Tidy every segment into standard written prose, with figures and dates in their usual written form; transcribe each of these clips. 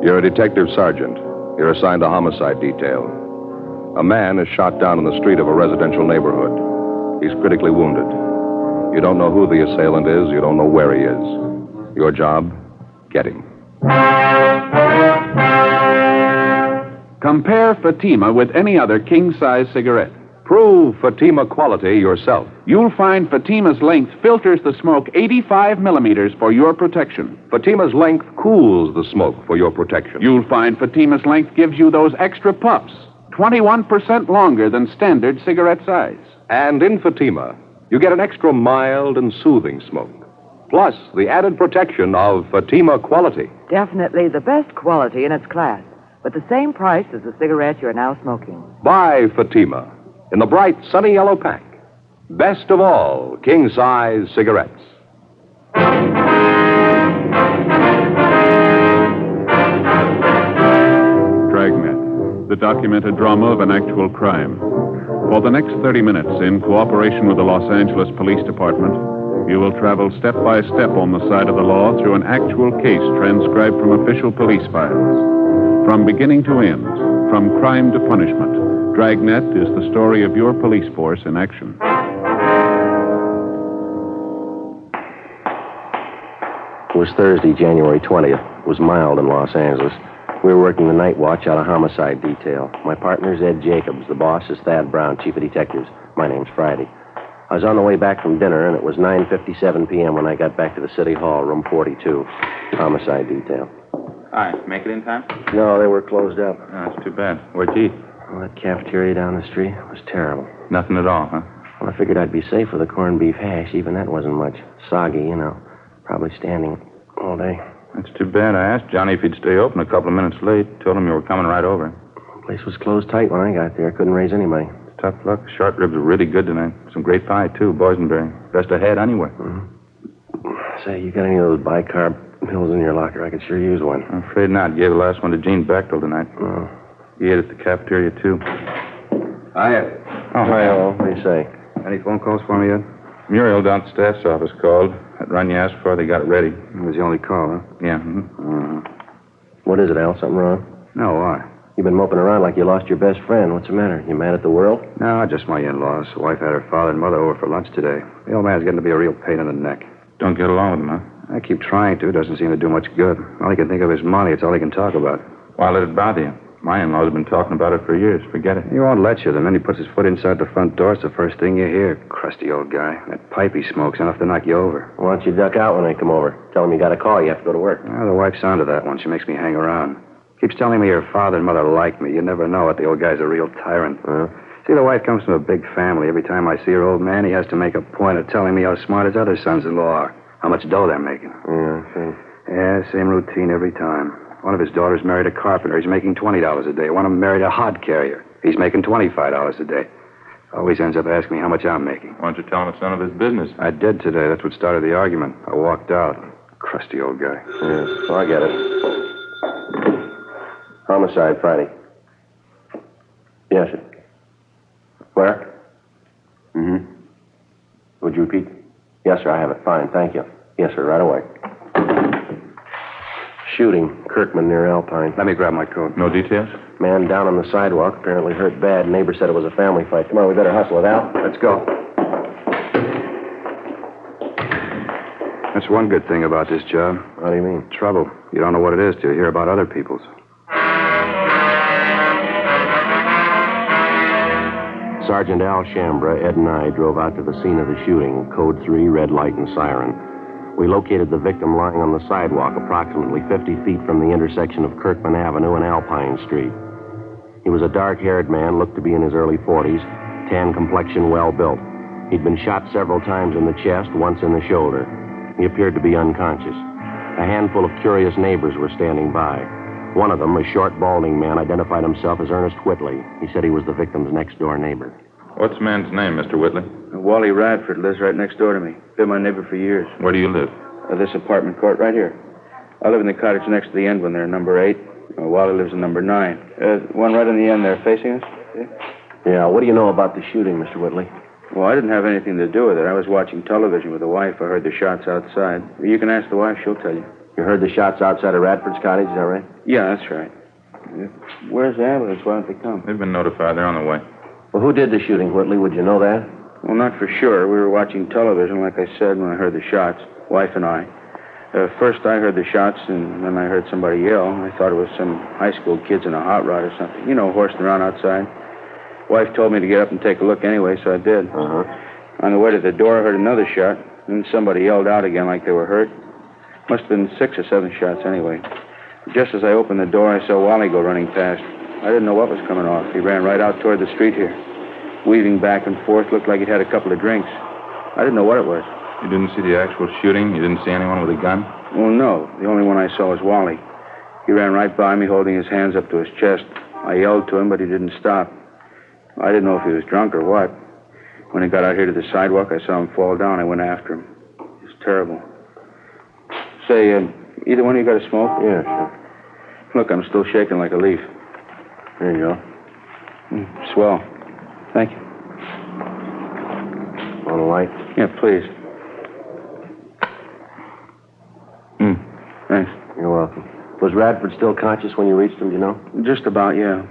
You're a detective sergeant. You're assigned to homicide detail. A man is shot down in the street of a residential neighborhood. He's critically wounded. You don't know who the assailant is. You don't know where he is. Your job, get him. Compare Fatima with any other king-size cigarette. Prove Fatima quality yourself. You'll find Fatima's length filters the smoke 85 millimeters for your protection. Fatima's length cools the smoke for your protection. You'll find Fatima's length gives you those extra puffs, 21% longer than standard cigarette size. And in Fatima, you get an extra mild and soothing smoke. Plus, the added protection of Fatima quality. Definitely the best quality in its class, but the same price as the cigarette you're now smoking. Buy Fatima in the bright, sunny yellow pack. Best of all, king-size cigarettes. Dragnet, the documented drama of an actual crime. For the next 30 minutes, in cooperation with the Los Angeles Police Department, you will travel step by step on the side of the law through an actual case transcribed from official police files. From beginning to end, from crime to punishment, Dragnet is the story of your police force in action. It was Thursday, January 20th. It was mild in Los Angeles. We were working the night watch out of homicide detail. My partner's Ed Jacobs. The boss is Thad Brown, chief of detectives. My name's Friday. I was on the way back from dinner, and it was 9:57 p.m. when I got back to the city hall, room 42, homicide detail. Hi, make it in time? No, they were closed up. Oh, that's too bad. Where'd you eat? Well, that cafeteria down the street was terrible. Nothing at all, huh? Well, I figured I'd be safe with a corned beef hash. Even that wasn't much. Soggy, you know. Probably standing all day. That's too bad. I asked Johnny if he'd stay open a couple of minutes late. Told him you were coming right over. The place was closed tight when I got there. Couldn't raise anybody. It's tough luck. Short ribs were really good tonight. Some great pie, too. Boysenberry. Best I had anyway. Mm-hmm. Say, you got any of those bicarb pills in your locker? I could sure use one. I'm afraid not. Gave the last one to Gene Bechtel tonight. Oh. He ate at the cafeteria, too. Hiya. Oh, hi. Hello. What do you say? Any phone calls for me yet? Muriel down at the staff's office called. That run you asked for, they got it ready. It was the only call, huh? Yeah. What is it, Al? Something wrong? No, why? You've been moping around like you lost your best friend. What's the matter? You mad at the world? No, just my in-laws. The wife had her father and mother over for lunch today. The old man's getting to be a real pain in the neck. Don't get along with him, huh? I keep trying to. Doesn't seem to do much good. All he can think of is money. It's all he can talk about. Why let it bother you? My in-laws have been talking about it for years. Forget it. He won't let you. The minute he puts his foot inside the front door, it's the first thing you hear. Crusty old guy. That pipe he smokes enough to knock you over. Why don't you duck out when they come over? Tell them you got a call. You have to go to work. Well, the wife's onto that one. She makes me hang around. Keeps telling me her father and mother like me. You never know it. The old guy's a real tyrant. See, the wife comes from a big family. Every time I see her old man, he has to make a point of telling me how smart his other sons-in-law are. How much dough they're making. Yeah, same routine every time. One of his daughters married a carpenter. He's making $20 a day. One of them married a hod carrier. He's making $25 a day. Always ends up asking me how much I'm making. Why don't you tell him it's none of his business? I did today. That's what started the argument. I walked out. Crusty old guy. Yeah, well, I get it. Homicide, Friday. Yes, sir. Where? Mm-hmm. Would you repeat? Yes, sir, I have it. Fine, thank you. Yes, sir, right away. Shooting, Kirkman near Alpine. Let me grab my coat. No details? Man down on the sidewalk, apparently hurt bad. Neighbor said it was a family fight. Come on, we better hustle it out. Let's go. That's one good thing about this job. How do you mean? Trouble. You don't know what it is till you hear about other people's. Sergeant Al Shambra, Ed and I drove out to the scene of the shooting. Code 3, red light and siren. We located the victim lying on the sidewalk approximately 50 feet from the intersection of Kirkman Avenue and Alpine Street. He was a dark-haired man, looked to be in his early 40s, tan complexion, well-built. He'd been shot several times in the chest, once in the shoulder. He appeared to be unconscious. A handful of curious neighbors were standing by. One of them, a short, balding man, identified himself as Ernest Whitley. He said he was the victim's next-door neighbor. What's the man's name, Mr. Whitley? Wally Radford lives right next door to me. Been my neighbor for years. Where do you live? This apartment court right here. I live in the cottage next to the end when they're number 8. Wally lives in number 9. One right in the end there facing us. See? Yeah, what do you know about the shooting, Mr. Whitley? Well, I didn't have anything to do with it. I was watching television with the wife. I heard the shots outside. You can ask the wife. She'll tell you. You heard the shots outside of Radford's cottage, is that right? Yeah, that's right. Where's the ambulance? Why don't they come? They've been notified. They're on the way. Well, who did the shooting, Whitley? Would you know that? Well, not for sure. We were watching television, like I said, when I heard the shots, wife and I. First, I heard the shots, and then I heard somebody yell. I thought it was some high school kids in a hot rod or something. You know, horsing around outside. Wife told me to get up and take a look anyway, so I did. Uh-huh. On the way to the door, I heard another shot. Then somebody yelled out again like they were hurt. Must have been 6 or 7 shots anyway. Just as I opened the door, I saw Wally go running past. I didn't know what was coming off. He ran right out toward the street here. Weaving back and forth, looked like he'd had a couple of drinks. I didn't know what it was. You didn't see the actual shooting? You didn't see anyone with a gun? Well, no. The only one I saw was Wally. He ran right by me, holding his hands up to his chest. I yelled to him, but he didn't stop. I didn't know if he was drunk or what. When he got out here to the sidewalk, I saw him fall down. I went after him. It was terrible. Say, either one of you got a smoke? Yeah, sure. Look, I'm still shaking like a leaf. There you go. Swell. Thank you. Want a light? Yeah, please. Thanks. You're welcome. Was Radford still conscious when you reached him, do you know? Just about, yeah.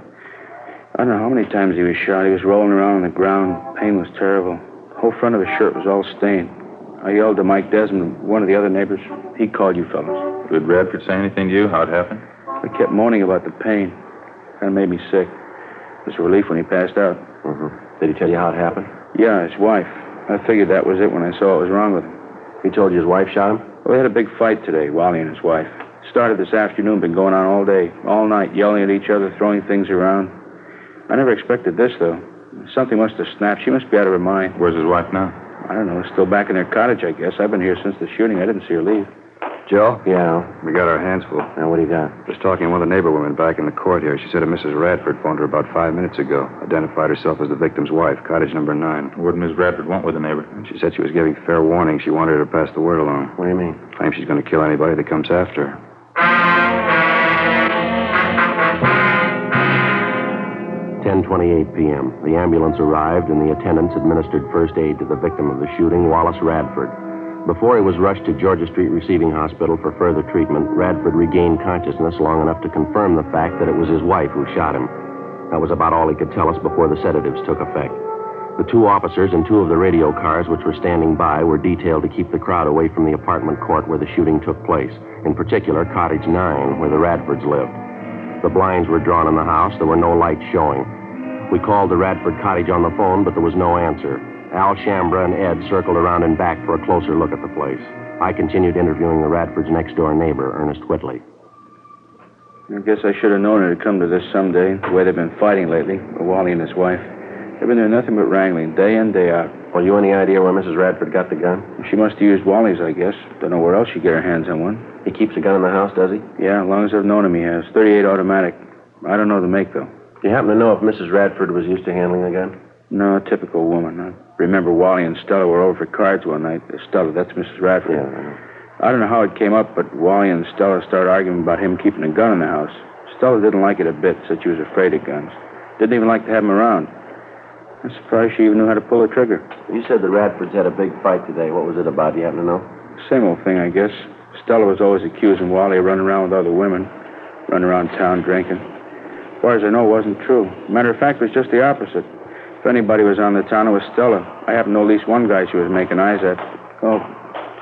I don't know how many times he was shot. He was rolling around on the ground. Pain was terrible. The whole front of his shirt was all stained. I yelled to Mike Desmond, one of the other neighbors. He called you fellas. Did Radford say anything to you? How it happened? I kept moaning about the pain. Kind of made me sick. It was a relief when he passed out. Mm-hmm. Did he tell you how it happened? Yeah, his wife. I figured that was it when I saw what was wrong with him. He told you his wife shot him? Well, they had a big fight today, Wally and his wife. Started this afternoon, been going on all day, all night, yelling at each other, throwing things around. I never expected this, though. Something must have snapped. She must be out of her mind. Where's his wife now? I don't know. Still back in their cottage, I guess. I've been here since the shooting. I didn't see her leave. Joe? Yeah. We got our hands full. Now, what do you got? Just talking to one of the neighbor women back in the court here. She said a Mrs. Radford phoned her about 5 minutes ago. Identified herself as the victim's wife, cottage number 9. What did Miss Radford want with the neighbor? She said she was giving fair warning. She wanted her to pass the word along. What do you mean? Claims she's going to kill anybody that comes after her. 10:28 p.m. The ambulance arrived, and the attendants administered first aid to the victim of the shooting, Wallace Radford. Before he was rushed to Georgia Street Receiving Hospital for further treatment, Radford regained consciousness long enough to confirm the fact that it was his wife who shot him. That was about all he could tell us before the sedatives took effect. The 2 officers and 2 of the radio cars which were standing by were detailed to keep the crowd away from the apartment court where the shooting took place, in particular Cottage 9, where the Radfords lived. The blinds were drawn in the house. There were no lights showing. We called the Radford cottage on the phone, but there was no answer. Al Shambra and Ed circled around and back for a closer look at the place. I continued interviewing the Radford's next-door neighbor, Ernest Whitley. I guess I should have known it'd come to this someday, the way they've been fighting lately, Wally and his wife. They've been doing nothing but wrangling, day in, day out. Well, you any idea where Mrs. Radford got the gun? She must have used Wally's, I guess. Don't know where else she'd get her hands on one. He keeps a gun in the house, does he? Yeah, as long as I've known him, he has. 38 automatic. I don't know the make, though. Do you happen to know if Mrs. Radford was used to handling a gun? No, typical woman. I remember Wally and Stella were over for cards one night. Stella, that's Mrs. Radford. Yeah, I know. I don't know how it came up, but Wally and Stella started arguing about him keeping a gun in the house. Stella didn't like it a bit, said she was afraid of guns. Didn't even like to have him around. I'm surprised she even knew how to pull a trigger. You said the Radfords had a big fight today. What was it about? Do you happen to know? Same old thing, I guess. Stella was always accusing Wally of running around with other women, running around town drinking. As far as I know, it wasn't true. Matter of fact, it was just the opposite. If anybody was on the town, it was Stella. I happen to know at least one guy she was making eyes at. Oh,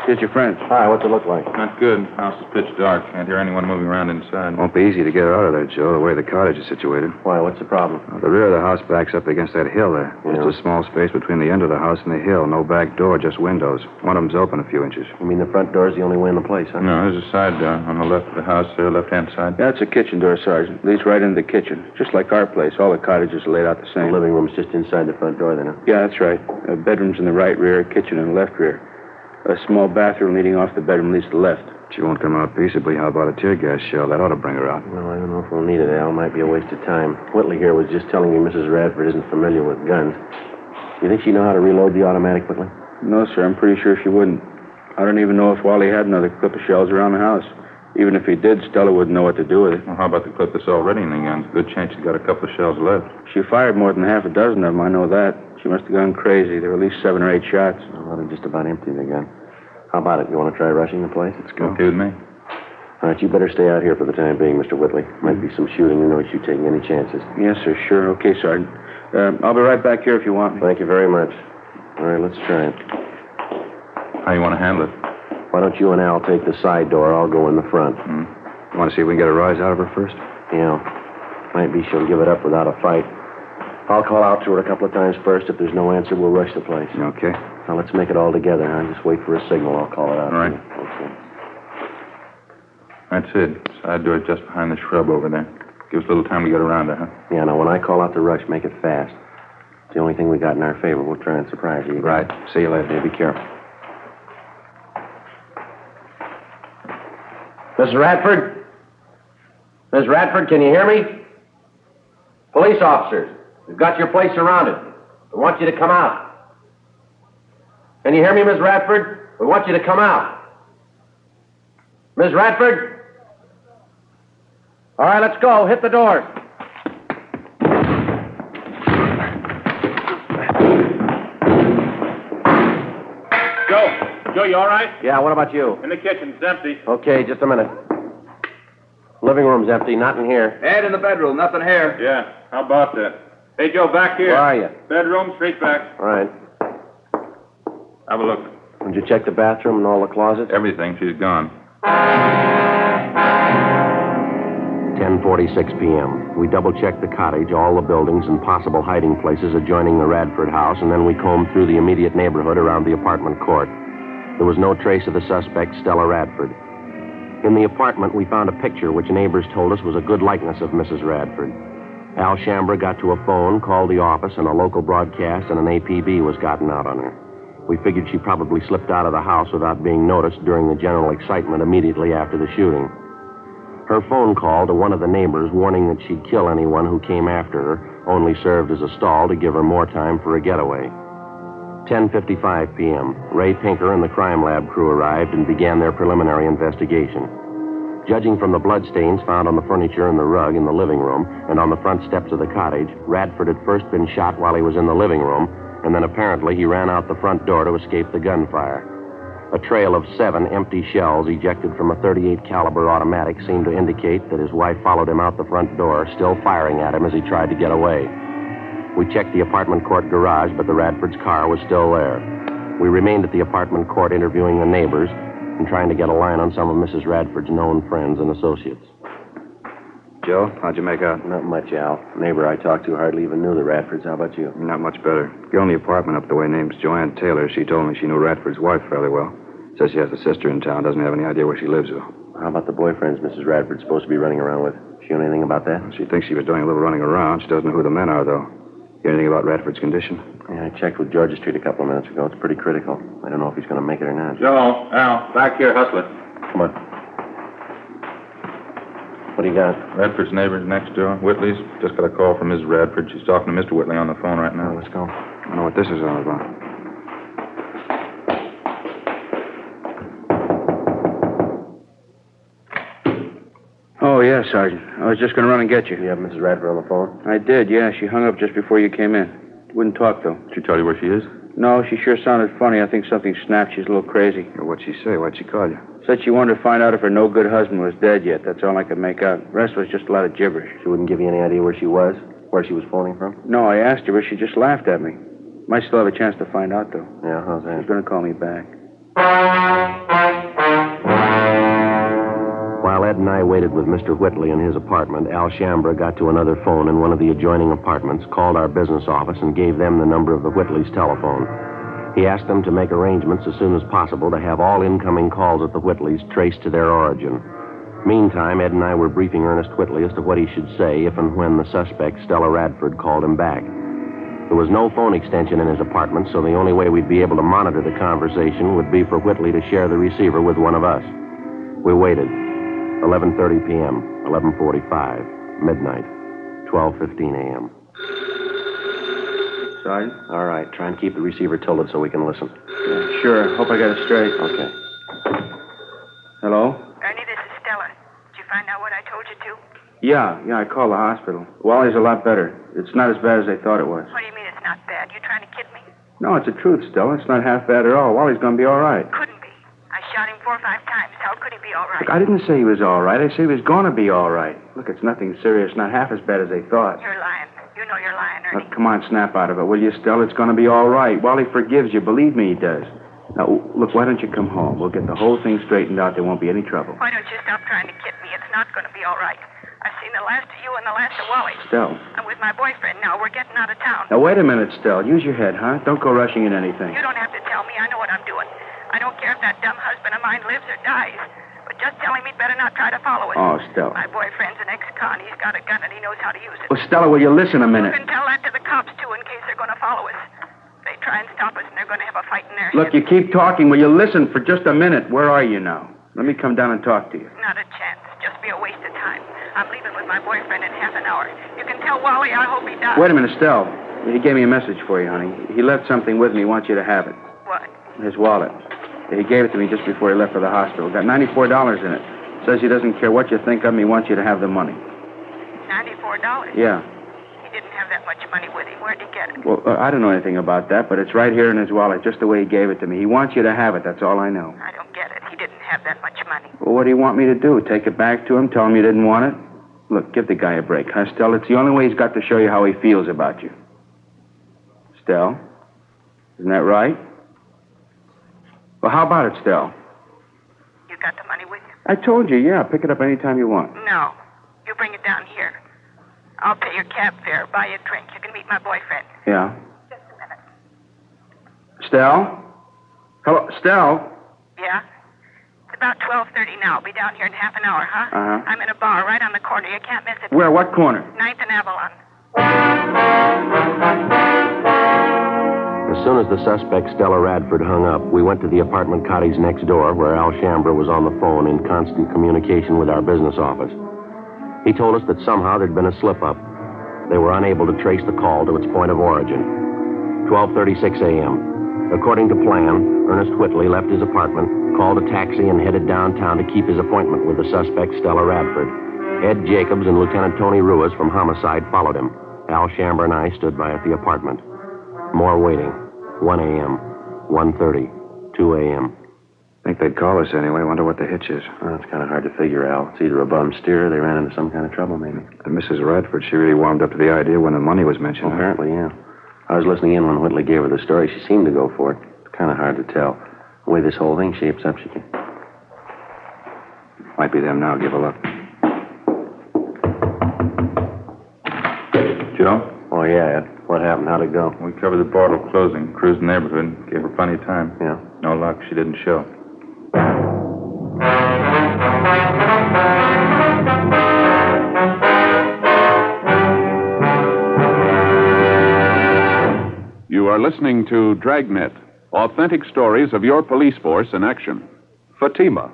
here's your friend. Hi, what's it look like? Not good. House is pitch dark. Can't hear anyone moving around inside. Won't be easy to get her out of there, Joe, the way the cottage is situated. Why, what's the problem? The rear of the house backs up against that hill there. Yeah. Just a small space between the end of the house and the hill. No back door, just windows. One of them's open a few inches. You mean the front door's the only way in the place, huh? No, there's a side door on the left of the house there, left-hand side. That's a kitchen door, Sergeant. Leads right into the kitchen. Just like our place. All the cottages are laid out the The same. living room's just inside the front door, then, huh? Yeah, that's right. Bedrooms in the right rear, kitchen in the left rear. A small bathroom leading off the bedroom leads to the left. She won't come out peaceably. How about a tear gas shell? That ought to bring her out. Well, I don't know if we'll need it, Al. Might be a waste of time. Whitley here was just telling me Mrs. Radford isn't familiar with guns. You think she know how to reload the automatic, Whitley? No, sir. I'm pretty sure she wouldn't. I don't even know if Wally had another clip of shells around the house. Even if he did, Stella wouldn't know what to do with it. Well, how about the clip that's already in the gun? Good chance she's got a couple of shells left. She fired more than half a dozen of them, I know that. She must have gone crazy. There were at least 7 or 8 shots. Well, they're just about empty, the gun. How about it? You want to try rushing the place? Let's go. Okay with me. All right, you better stay out here for the time being, Mr. Whitley. Might be some shooting. You know you taking any chances. Yes, sir, sure. Okay, Sergeant. I'll be right back here if you want me. Thank you very much. All right, let's try it. How you want to handle it? Why don't you and Al take the side door? I'll go in the front. You want to see if we can get a rise out of her first? Yeah. Might be she'll give it up without a fight. I'll call out to her a couple of times first. If there's no answer, we'll rush the place. Okay. Now, let's make it all together, huh? Just wait for a signal. I'll call it out. All right. Okay. That's it. Side door just behind the shrub over there. Give us a little time to get around her, huh? Yeah, now, when I call out the rush, make it fast. It's the only thing we got in our favor. We'll try and surprise you. Right. See you later. Yeah, be careful. Mrs. Radford? Miss Radford, can you hear me? Police officers, we've got your place surrounded. We want you to come out. Can you hear me, Miss Radford? We want you to come out. Miss Radford? All right, let's go. Hit the doors. Joe, you all right? Yeah, what about you? In the kitchen. It's empty. Okay, just a minute. Living room's empty, not in here. Ed, in the bedroom. Nothing here. Yeah, how about that? Hey, Joe, back here. Where are you? Bedroom, straight back. All right. Have a look. Did you check the bathroom and all the closets? Everything. She's gone. 10:46 p.m. We double-checked the cottage, all the buildings, and possible hiding places adjoining the Radford house, and then we combed through the immediate neighborhood around the apartment court. There was no trace of the suspect, Stella Radford. In the apartment, we found a picture which neighbors told us was a good likeness of Mrs. Radford. Al Shambra got to a phone, called the office, and a local broadcast and an APB was gotten out on her. We figured she probably slipped out of the house without being noticed during the general excitement immediately after the shooting. Her phone call to one of the neighbors warning that she'd kill anyone who came after her only served as a stall to give her more time for a getaway. 10:55 p.m. Ray Pinker and the crime lab crew arrived and began their preliminary investigation. Judging from the bloodstains found on the furniture and the rug in the living room and on the front steps of the cottage, Radford had first been shot while he was in the living room, and then apparently he ran out the front door to escape the gunfire. A trail of 7 empty shells ejected from a .38 caliber automatic seemed to indicate that his wife followed him out the front door, still firing at him as he tried to get away. We checked the apartment court garage, but the Radford's car was still there. We remained at the apartment court interviewing the neighbors and trying to get a line on some of Mrs. Radford's known friends and associates. Joe, how'd you make out? Not much, Al. The neighbor I talked to hardly even knew the Radfords. How about you? Not much better. Girl in the apartment up the way name's Joanne Taylor. She told me she knew Radford's wife fairly well. Says she has a sister in town. Doesn't have any idea where she lives, though. How about the boyfriends Mrs. Radford's supposed to be running around with? She know anything about that? She thinks she was doing a little running around. She doesn't know who the men are, though. Hear anything about Radford's condition? Yeah, I checked with Georgia Street a couple of minutes ago. It's pretty critical. I don't know if he's going to make it or not. Joe, Al, back here, hustler. Come on. What do you got? Radford's neighbors next door. Whitley's. Just got a call from Mrs. Radford. She's talking to Mr. Whitley on the phone right now. Let's go. I don't know what this is all about. Oh, yeah, Sergeant. I was just going to run and get you. You have Mrs. Radford on the phone? I did, yeah. She hung up just before you came in. Wouldn't talk, though. Did she tell you where she is? No, she sure sounded funny. I think something snapped. She's a little crazy. What'd she say? Why'd she call you? Said she wanted to find out if her no-good husband was dead yet. That's all I could make out. The rest was just a lot of gibberish. She wouldn't give you any idea where she was? Where she was phoning from? No, I asked her, but she just laughed at me. Might still have a chance to find out, though. Yeah, how's that? She's going to call me back. While Ed and I waited with Mr. Whitley in his apartment, Al Shambra got to another phone in one of the adjoining apartments, called our business office, and gave them the number of the Whitleys' telephone. He asked them to make arrangements as soon as possible to have all incoming calls at the Whitleys traced to their origin. Meantime, Ed and I were briefing Ernest Whitley as to what he should say if and when the suspect, Stella Radford, called him back. There was no phone extension in his apartment, so the only way we'd be able to monitor the conversation would be for Whitley to share the receiver with one of us. We waited. 11:30 p.m., 11:45, midnight, 12:15 a.m. Sergeant? All right, try and keep the receiver tilted so we can listen. Yeah, sure. Hope I got it straight. Okay. Hello? Ernie, this is Stella. Did you find out what I told you to? Yeah, I called the hospital. Wally's a lot better. It's not as bad as they thought it was. What do you mean it's not bad? You trying to kid me? No, it's the truth, Stella. It's not half bad at all. Wally's going to be all right. Couldn't be. I shot him 4 or 5 times. times. How could he be all right? Look, I didn't say he was all right. I said he was going to be all right. Look, it's nothing serious, not half as bad as they thought. You're lying. You know you're lying, Ernie. Look, come on, snap out of it, will you, Stella? It's going to be all right. Wally forgives you. Believe me, he does. Now, look, why don't you come home? We'll get the whole thing straightened out. There won't be any trouble. Why don't you stop trying to kid me? It's not going to be all right. I've seen the last of you and the last of Wally. Stella. I'm with my boyfriend now. We're getting out of town. Now, wait a minute, Stella. Use your head, huh? Don't go rushing in anything. You don't have to tell me. I know what I'm doing. I don't care if that dumb husband of mine lives or dies. But just tell him he'd better not try to follow us. Oh, Stella. My boyfriend's an ex-con. He's got a gun and he knows how to use it. Well, Stella, will you listen a minute? You can tell that to the cops, too, in case they're going to follow us. They try and stop us, and they're going to have a fight in their Look, heads. you keep talking. Will you listen for just a minute? Where are you now? Let me come down and talk to you. Not a chance. Just be a waste of time. I'm leaving with my boyfriend in half an hour. You can tell Wally I hope he dies. Wait a minute, Stella. He gave me a message for you, honey. He left something with me. He wants you to have it. What? His wallet. He gave it to me just before he left for the hospital. Got $94 in it. Says he doesn't care what you think of him. He wants you to have the money. $94? Yeah. He didn't have that much money with him. Where'd he get it? Well, I don't know anything about that, but it's right here in his wallet, just the way he gave it to me. He wants you to have it. That's all I know. I don't get it. He didn't have that much money. Well, what do you want me to do? Take it back to him? Tell him you didn't want it? Look, give the guy a break, huh, Stella? It's the only way he's got to show you how he feels about you. Stella? Isn't that right? Well, how about it, Stella? You got the money with you? I told you, yeah. Pick it up any time you want. No. You bring it down here. I'll pay your cab fare, buy you a drink. You can meet my boyfriend. Yeah. Just a minute. Stella? Hello, Stella? Yeah? It's about 12:30 now. I'll be down here in half an hour, huh? Uh-huh. I'm in a bar right on the corner. You can't miss it. Where? What corner? 9th and Avalon. As soon as the suspect, Stella Radford, hung up, we went to the apartment cottage next door where Al Shambra was on the phone in constant communication with our business office. He told us that somehow there'd been a slip-up. They were unable to trace the call to its point of origin. 12:36 a.m. According to plan, Ernest Whitley left his apartment, called a taxi, and headed downtown to keep his appointment with the suspect, Stella Radford. Ed Jacobs and Lieutenant Tony Ruiz from Homicide followed him. Al Shambra and I stood by at the apartment. More waiting. 1 a.m., 1:30, 2 a.m. Think they'd call us anyway. Wonder what the hitch is. Well, it's kind of hard to figure, Al. It's either a bum steer or they ran into some kind of trouble, maybe. And Mrs. Radford, she really warmed up to the idea when the money was mentioned. Well, apparently, yeah. I was listening in when Whitley gave her the story. She seemed to go for it. It's kind of hard to tell. The way this whole thing shapes up, she can... Might be them now. Give a look. Joe? Oh, yeah, Ed. What happened? How'd it go? We covered the portal closing, cruised the neighborhood, gave her plenty of time. Yeah. No luck, she didn't show. You are listening to Dragnet, authentic stories of your police force in action. Fatima,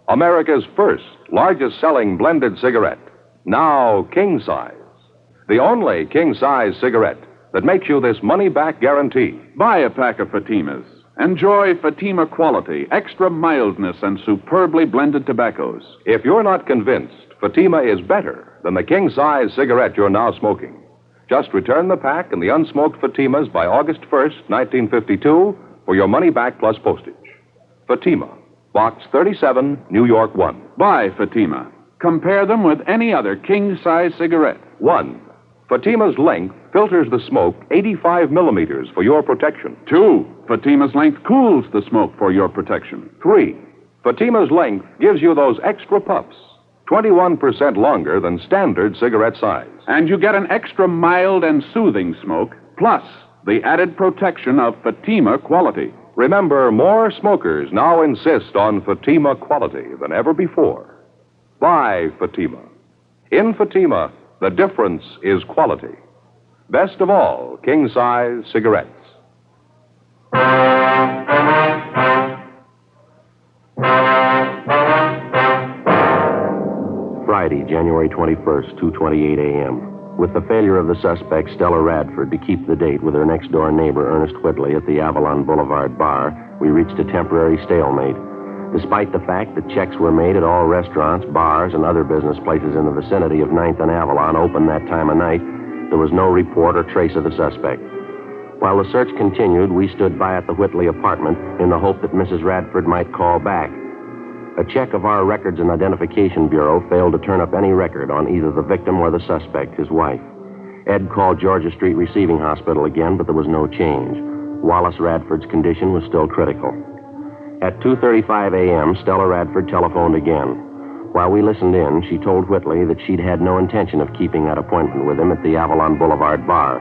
America's first, largest-selling blended cigarette. Now king-size. The only king-size cigarette that makes you this money-back guarantee. Buy a pack of Fatimas. Enjoy Fatima quality, extra mildness, and superbly blended tobaccos. If you're not convinced Fatima is better than the king-size cigarette you're now smoking, just return the pack and the unsmoked Fatimas by August 1st, 1952, for your money back plus postage. Fatima, Box 37, New York 1. Buy Fatima. Compare them with any other king-size cigarette. 1. Fatima's length filters the smoke 85 millimeters for your protection. 2. Fatima's length cools the smoke for your protection. 3. Fatima's length gives you those extra puffs, 21% longer than standard cigarette size. And you get an extra mild and soothing smoke, plus the added protection of Fatima quality. Remember, more smokers now insist on Fatima quality than ever before. Buy Fatima. In Fatima, the difference is quality. Best of all, king-size cigarettes. Friday, January 21st, 2:28 a.m. With the failure of the suspect, Stella Radford, to keep the date with her next-door neighbor, Ernest Whitley, at the Avalon Boulevard bar, we reached a temporary stalemate. Despite the fact that checks were made at all restaurants, bars, and other business places in the vicinity of 9th and Avalon open that time of night, there was no report or trace of the suspect. While the search continued, we stood by at the Whitley apartment in the hope that Mrs. Radford might call back. A check of our Records and Identification Bureau failed to turn up any record on either the victim or the suspect, his wife. Ed called Georgia Street Receiving Hospital again, but there was no change. Wallace Radford's condition was still critical. At 2:35 a.m., Stella Radford telephoned again. While we listened in, she told Whitley that she'd had no intention of keeping that appointment with him at the Avalon Boulevard bar.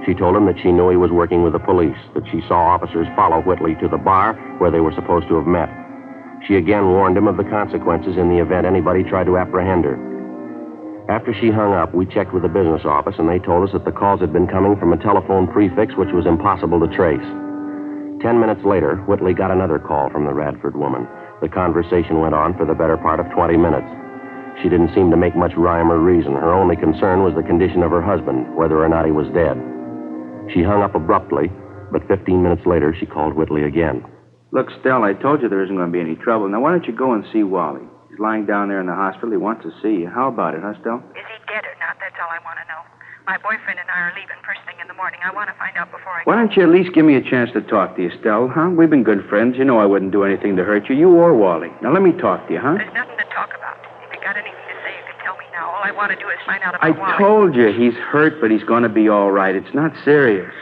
She told him that she knew he was working with the police, that she saw officers follow Whitley to the bar where they were supposed to have met. She again warned him of the consequences in the event anybody tried to apprehend her. After she hung up, we checked with the business office, and they told us that the calls had been coming from a telephone prefix which was impossible to trace. 10 minutes later, Whitley got another call from the Radford woman. The conversation went on for the better part of 20 minutes. She didn't seem to make much rhyme or reason. Her only concern was the condition of her husband, whether or not he was dead. She hung up abruptly, but 15 minutes later, she called Whitley again. Look, Stell, I told you there isn't going to be any trouble. Now, why don't you go and see Wally? He's lying down there in the hospital. He wants to see you. How about it, huh, Stell? Is he dead or not? That's all I want to know. My boyfriend and I are leaving first thing in the morning. I want to find out before I go. Why don't you at least give me a chance to talk to you, Stell, huh? We've been good friends. You know I wouldn't do anything to hurt you or Wally. Now, let me talk to you, huh? There's nothing to talk about. If you got anything to say, you can tell me now. All I want to do is find out about I Wally. told you he's hurt, but he's going to be all right. It's not serious.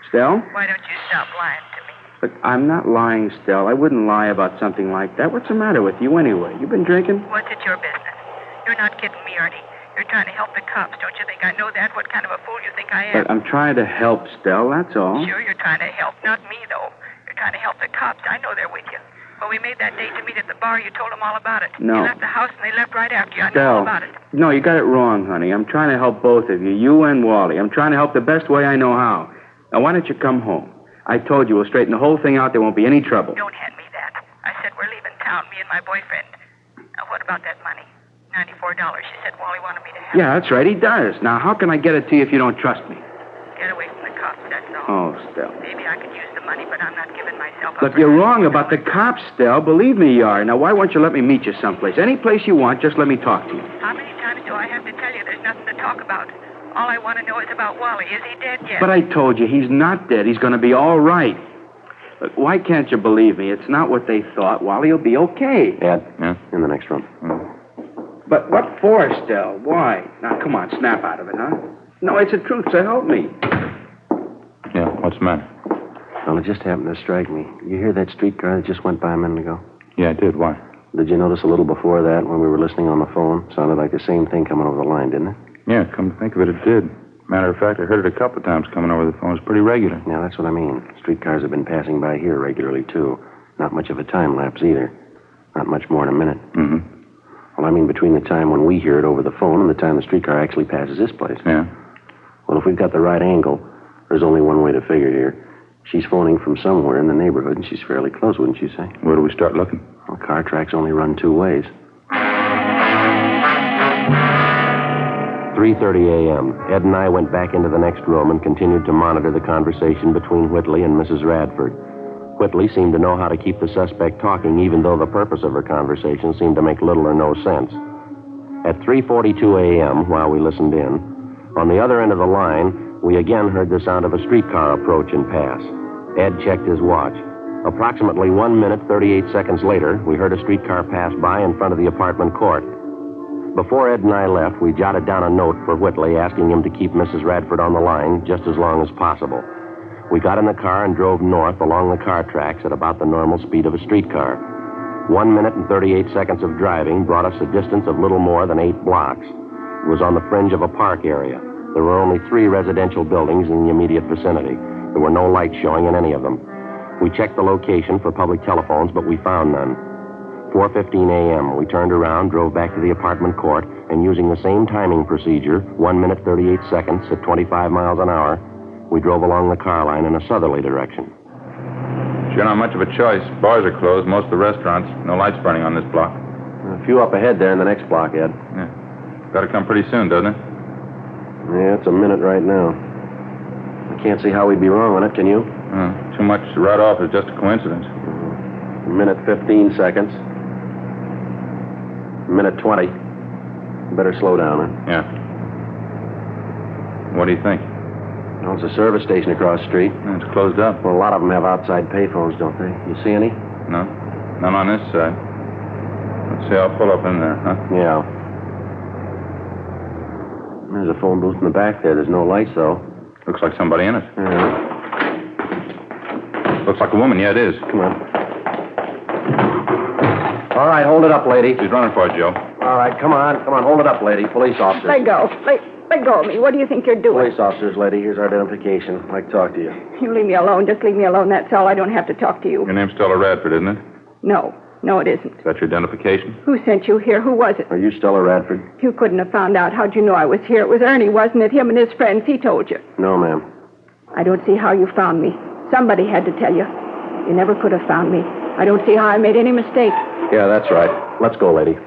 Stell? Why don't you stop lying to me? Look, I'm not lying, Stell. I wouldn't lie about something like that. What's the matter with you anyway? You been drinking? What's it your business? You're not kidding me, Artie. You're trying to help the cops. Don't you think I know that? What kind of a fool you think I am? Look, I'm trying to help, Stell, that's all. Sure, you're trying to help. Not me, though. You're trying to help the cops. I know they're with you. When we made that date to meet at the bar, you told them all about it. No. You left the house and they left right after you. I know Stell, all about it. no, you got it wrong, honey. I'm trying to help both of you, you and Wally. I'm trying to help the best way I know how. Now, why don't you come home? I told you we'll straighten the whole thing out. There won't be any trouble. Don't hand me that. I said we're leaving town, me and my boyfriend. Now, what about that money? $94. She said Wally wanted me to have Yeah, that's right. He does. Now, how can I get it to you if you don't trust me? Get away from the cops, that's all. Oh, Stell. Maybe I could use the money, but I'm not giving myself up. Look, for you're $94. wrong about the cops, Stell. Believe me, you are. Now, why won't you let me meet you someplace? Any place you want, just let me talk to you. How many times do I have to tell you there's nothing to talk about? All I want to know is about Wally. Is he dead yet? But I told you, he's not dead. He's going to be all right. Look, why can't you believe me? It's not what they thought. Wally will be okay. Ed, Yeah? in the next room. But what for, Stell? Why? Now, come on, snap out of it, huh? No, it's the truth, so help me. Yeah, what's the matter? Well, it just happened to strike me. You hear that streetcar that just went by a minute ago? Yeah, I did. Why? Did you notice a little before that when we were listening on the phone? Sounded like the same thing coming over the line, didn't it? Yeah, come to think of it, it did. Matter of fact, I heard it a couple of times coming over the phone. It's pretty regular. Now, that's what I mean. Streetcars have been passing by here regularly, too. Not much of a time lapse, either. Not much more than a minute. Mm-hmm. Well, I mean between the time when we hear it over the phone and the time the streetcar actually passes this place. Yeah? Well, if we've got the right angle, there's only one way to figure it here. She's phoning from somewhere in the neighborhood, and she's fairly close, wouldn't you say? Where do we start looking? Well, car tracks only run two ways. 3:30 a.m. Ed and I went back into the next room and continued to monitor the conversation between Whitley and Mrs. Radford. Whitley seemed to know how to keep the suspect talking, even though the purpose of her conversation seemed to make little or no sense. At 3:42 a.m., while we listened in, on the other end of the line, we again heard the sound of a streetcar approach and pass. Ed checked his watch. Approximately 1 minute, 38 seconds later, we heard a streetcar pass by in front of the apartment court. Before Ed and I left, we jotted down a note for Whitley asking him to keep Mrs. Radford on the line just as long as possible. We got in the car and drove north along the car tracks at about the normal speed of a streetcar. 1 minute and 38 seconds of driving brought us a distance of little more than 8 blocks. It was on the fringe of a park area. There were only 3 residential buildings in the immediate vicinity. There were no lights showing in any of them. We checked the location for public telephones, but we found none. 4:15 a.m., we turned around, drove back to the apartment court, and using the same timing procedure, 1 minute, 38 seconds at 25 miles an hour, we drove along the car line in a southerly direction. Sure not much of a choice. Bars are closed, most of the restaurants. No lights burning on this block. A few up ahead there in the next block, Ed. Yeah. Got to come pretty soon, doesn't it? Yeah, it's a minute right now. I can't see how we'd be wrong on it, can you? Too much right off is just a coincidence. A minute, 15 seconds. A minute, 20. Better slow down, huh? Yeah. What do you think? Well, it's a service station across the street. It's closed up. Well, a lot of them have outside payphones, don't they? You see any? No. None on this side. Let's see, I'll pull up in there, huh? Yeah. There's a phone booth in the back there. There's no lights, though. Looks like somebody in it. Yeah. Looks like a woman. Yeah, it is. Come on. All right, hold it up, lady. She's running for it, Joe. All right, come on. Come on, hold it up, lady. Police officers. Let go. Let go of me. What do you think you're doing? Police officers, lady. Here's our identification. I'd like to talk to you. You leave me alone. Just leave me alone. That's all. I don't have to talk to you. Your name's Stella Radford, isn't it? No, it isn't. Is that your identification? Who sent you here? Who was it? Are you Stella Radford? You couldn't have found out. How'd you know I was here? It was Ernie, wasn't it? Him and his friends. He told you. No, ma'am. I don't see how you found me. Somebody had to tell you. You never could have found me. I don't see how I made any mistake. Yeah, that's right. Let's go, lady.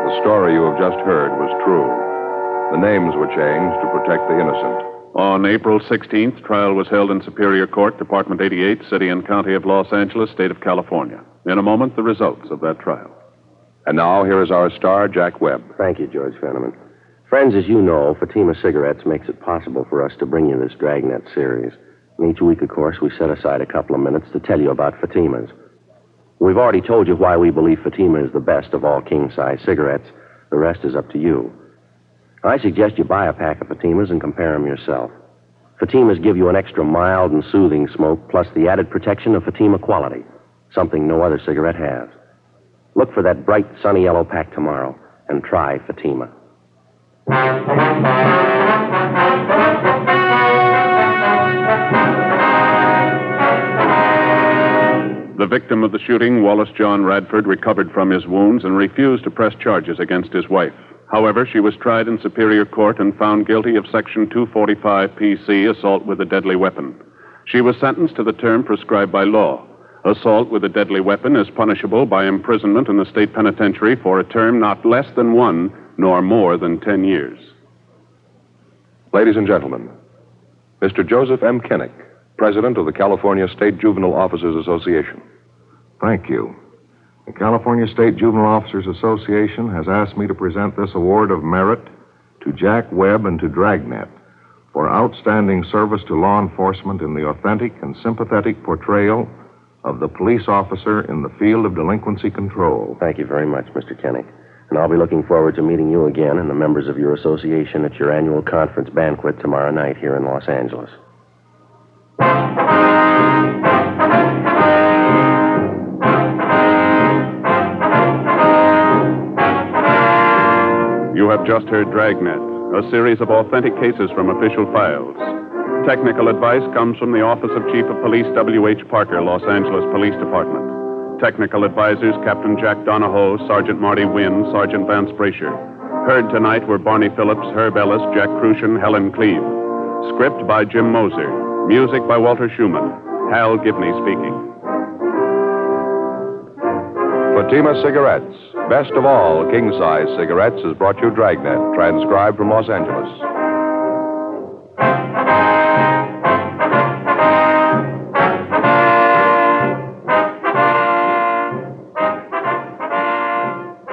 The story you have just heard was true. The names were changed to protect the innocent. On April 16th, trial was held in Superior Court, Department 88, City and County of Los Angeles, State of California. In a moment, the results of that trial. And now, here is our star, Jack Webb. Thank you, George Fenneman. Friends, as you know, Fatima Cigarettes makes it possible for us to bring you this Dragnet series. And each week, of course, we set aside a couple of minutes to tell you about Fatimas. We've already told you why we believe Fatima is the best of all king-size cigarettes. The rest is up to you. I suggest you buy a pack of Fatimas and compare them yourself. Fatimas give you an extra mild and soothing smoke, plus the added protection of Fatima quality, something no other cigarette has. Look for that bright, sunny yellow pack tomorrow and try Fatima. The victim of the shooting, Wallace John Radford, recovered from his wounds and refused to press charges against his wife. However, she was tried in Superior Court and found guilty of Section 245 PC, assault with a deadly weapon. She was sentenced to the term prescribed by law. Assault with a deadly weapon is punishable by imprisonment in the state penitentiary for a term not less than 1 nor more than 10 years. Ladies and gentlemen, Mr. Joseph M. Kinnick, President of the California State Juvenile Officers Association. Thank you. The California State Juvenile Officers Association has asked me to present this award of merit to Jack Webb and to Dragnet for outstanding service to law enforcement in the authentic and sympathetic portrayal of the police officer in the field of delinquency control. Thank you very much, Mr. Kinnick. And I'll be looking forward to meeting you again and the members of your association at your annual conference banquet tomorrow night here in Los Angeles. You have just heard Dragnet, a series of authentic cases from official files. Technical advice comes from the Office of Chief of Police W.H. Parker, Los Angeles Police Department. Technical advisors Captain Jack Donahoe, Sergeant Marty Wynn, Sergeant Vance Brasher. Heard tonight were Barney Phillips, Herb Ellis, Jack Crucian, Helen Cleve. Script by Jim Moser. Music by Walter Schumann. Hal Gibney speaking. Fatima Cigarettes, best of all king-size cigarettes, has brought you Dragnet, transcribed from Los Angeles.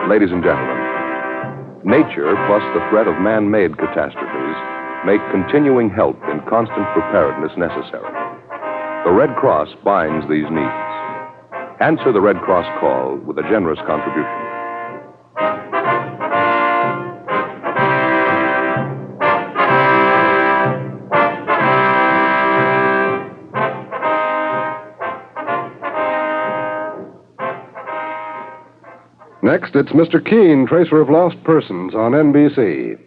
Ladies and gentlemen, nature plus the threat of man-made catastrophes make continuing help in constant preparedness necessary. The Red Cross binds these needs. Answer the Red Cross call with a generous contribution. Next, it's Mr. Keene, Tracer of Lost Persons on NBC.